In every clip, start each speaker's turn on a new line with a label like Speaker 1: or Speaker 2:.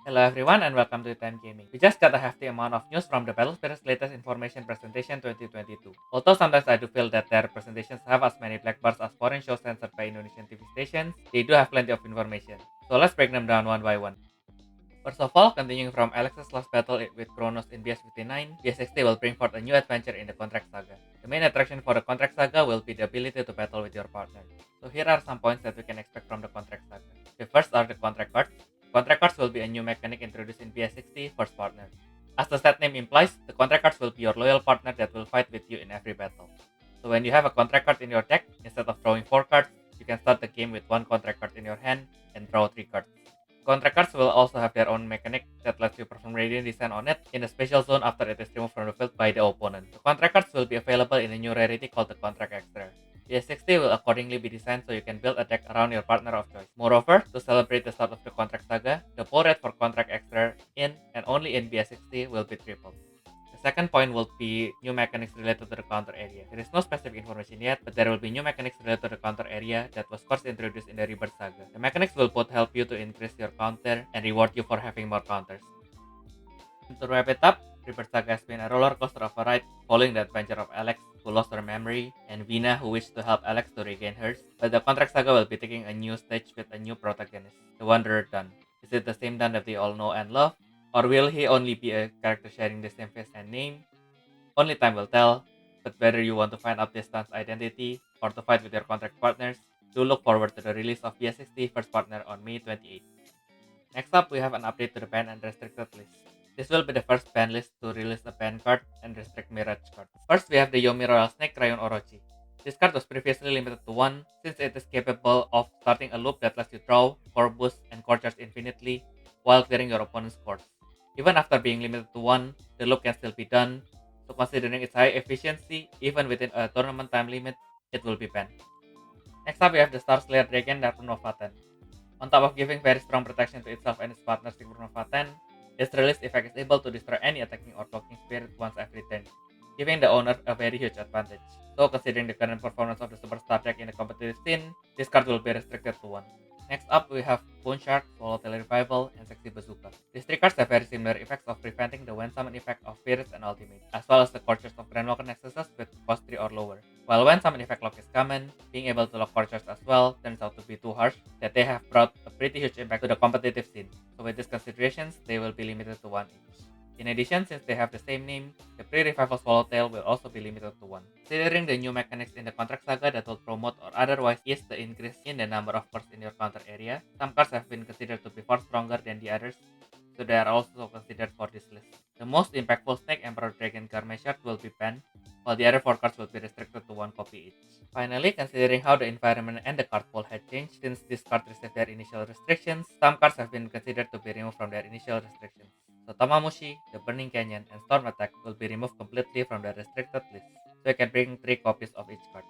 Speaker 1: Hello everyone and welcome to Time Gaming. We just got a hefty amount of news from the Battlesphere's latest information presentation 2022. Although sometimes I do feel that their presentations have as many black bars as foreign shows censored by Indonesian TV stations, they do have plenty of information. So let's break them down one by one. First of all, continuing from Alex's last battle with Kronos in BS59, BS60 will bring forth a new adventure in the Contract Saga. The main attraction for the Contract Saga will be the ability to battle with your partner. So here are some points that we can expect from the Contract Saga. The first are the Contract Cards. Contract Cards will be a new mechanic introduced in BS60, First Partner. As the set name implies, the Contract Cards will be your loyal partner that will fight with you in every battle. So when you have a Contract Card in your deck, instead of drawing 4 cards, you can start the game with 1 Contract Card in your hand and draw 3 cards. Contract cards will also have their own mechanic that lets you perform Radiant Design on it in a special zone after it is removed from the field by the opponent. The contract cards will be available in a new rarity called the Contract Extra. The S60 will accordingly be designed so you can build a deck around your partner of choice. Moreover, to celebrate the start of the Contract Saga, the pull rate for Contract Extra in and only in BS60 will be tripled. The second point will be new mechanics related to the counter area. There is no specific information yet, but there will be new mechanics related to the counter area that was first introduced in the Rebirth Saga. The mechanics will both help you to increase your counter and reward you for having more counters. And to wrap it up, Rebirth Saga has been a roller coaster of a ride, following the adventure of Alex, who lost her memory, and Vina, who wished to help Alex to regain hers. But the Contract Saga will be taking a new stage with a new protagonist, the Wanderer Dun. Is it the same Dun that we all know and love? Or will he only be a character sharing the same face and name? Only time will tell, but whether you want to find out this Dun's identity or to fight with your contract partners, do look forward to the release of BS60 First Partner on May 28th. Next up, we have an update to the banned and restricted list. This will be the first ban list to release a ban card and restrict Mirage card. First, we have the Yomi Royal Snake Crayon Orochi. This card was previously limited to 1 since it is capable of starting a loop that lets you draw, core boost, and core charge infinitely while clearing your opponent's cores. Even after being limited to 1, the loop can still be done, so considering its high efficiency, even within a tournament time limit, it will be banned. Next up, we have the Star Slayer Dragon Darknova 10. On top of giving very strong protection to itself and its partner Supernova 10, its release effect is able to destroy any attacking or blocking spirit once every turn, giving the owner a very huge advantage. So considering the current performance of the Superstar deck in the competitive scene, this card will be restricted to 1. Next up, we have Bone Shark, Swallowtail Revival, and Sexy Bazooka. These 3 cards have very similar effects of preventing the When Summon effect of Spirits and Ultimate, as well as the core charge of Grandwalker Nexuses with cost 3 or lower. While When Summon effect lock is common, being able to lock core charge as well turns out to be too harsh, that they have brought a pretty huge impact to the competitive scene. So with these considerations, they will be limited to 1 each. In addition, since they have the same name, the pre-revival Swallowtail will also be limited to 1. Considering the new mechanics in the Contract Saga that will promote or otherwise ease the increase in the number of cards in your counter area, some cards have been considered to be far stronger than the others, so they are also considered for this list. The most impactful Snake Emperor Dragon Garmeshard will be banned, while the other 4 cards will be restricted to 1 copy each. Finally, considering how the environment and the card pool had changed since this card received their initial restrictions, some cards have been considered to be removed from their initial restrictions. So Tamamushi, the Burning Canyon, and Storm Attack will be removed completely from the restricted list, so you can bring 3 copies of each card.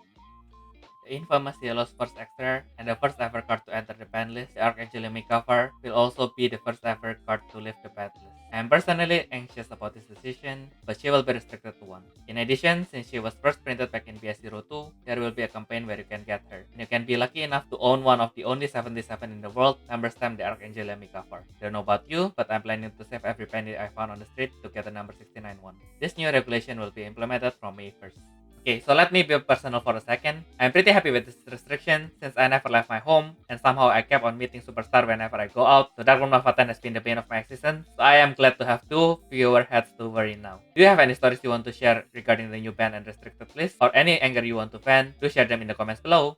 Speaker 1: The infamous Yellow's first extra and the first ever card to enter the ban list, the Archangel Yumi cover, will also be the first ever card to leave the ban list. I am personally anxious about this decision, but she will be restricted to 1. In addition, since she was first printed back in BS02, there will be a campaign where you can get her. And you can be lucky enough to own one of the only 77 in the world number stamp the Archangel Yumi cover. Don't know about you, but I'm planning to save every penny I found on the street to get the number 69 one. This new regulation will be implemented from May 1st. Okay, so let me be personal for a second. I'm pretty happy with this restriction since I never left my home and somehow I kept on meeting Superstar whenever I go out. So Dark Nova 10 has been the bane of my existence. So I am glad to have 2 fewer heads to worry now. Do you have any stories you want to share regarding the new ban and restricted list? Or any anger you want to vent? Do share them in the comments below.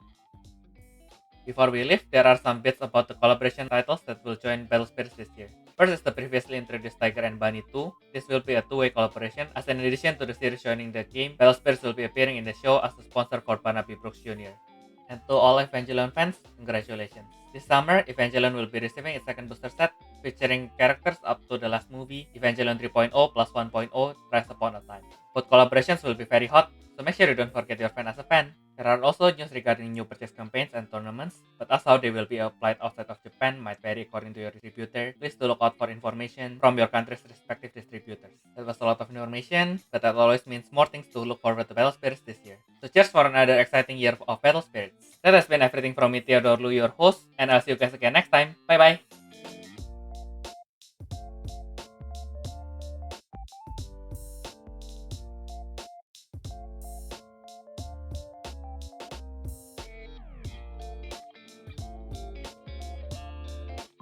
Speaker 1: Before we leave, there are some bits about the collaboration titles that will join Battle Spirits this year. First is the previously introduced Tiger and Bunny 2. This will be a two-way collaboration, as in addition to the series joining the game, Battle Spirits will be appearing in the show as a sponsor for Barnaby Brooks Jr. And to all Evangelion fans, congratulations. This summer, Evangelion will be receiving its second booster set, featuring characters up to the last movie, Evangelion 3.0 plus 1.0, Rise Upon a Time. Both collaborations will be very hot, so make sure you don't forget your fan as a fan. There are also news regarding new purchase campaigns and tournaments, but as how they will be applied outside of Japan might vary according to your distributor. Please do look out for information from your country's respective distributors. That was a lot of information, but that always means more things to look forward to Battle Spirits this year. So cheers for another exciting year of Battle Spirits. That has been everything from me, Theodore Lu, your host, and I'll see you guys again next time. Bye bye!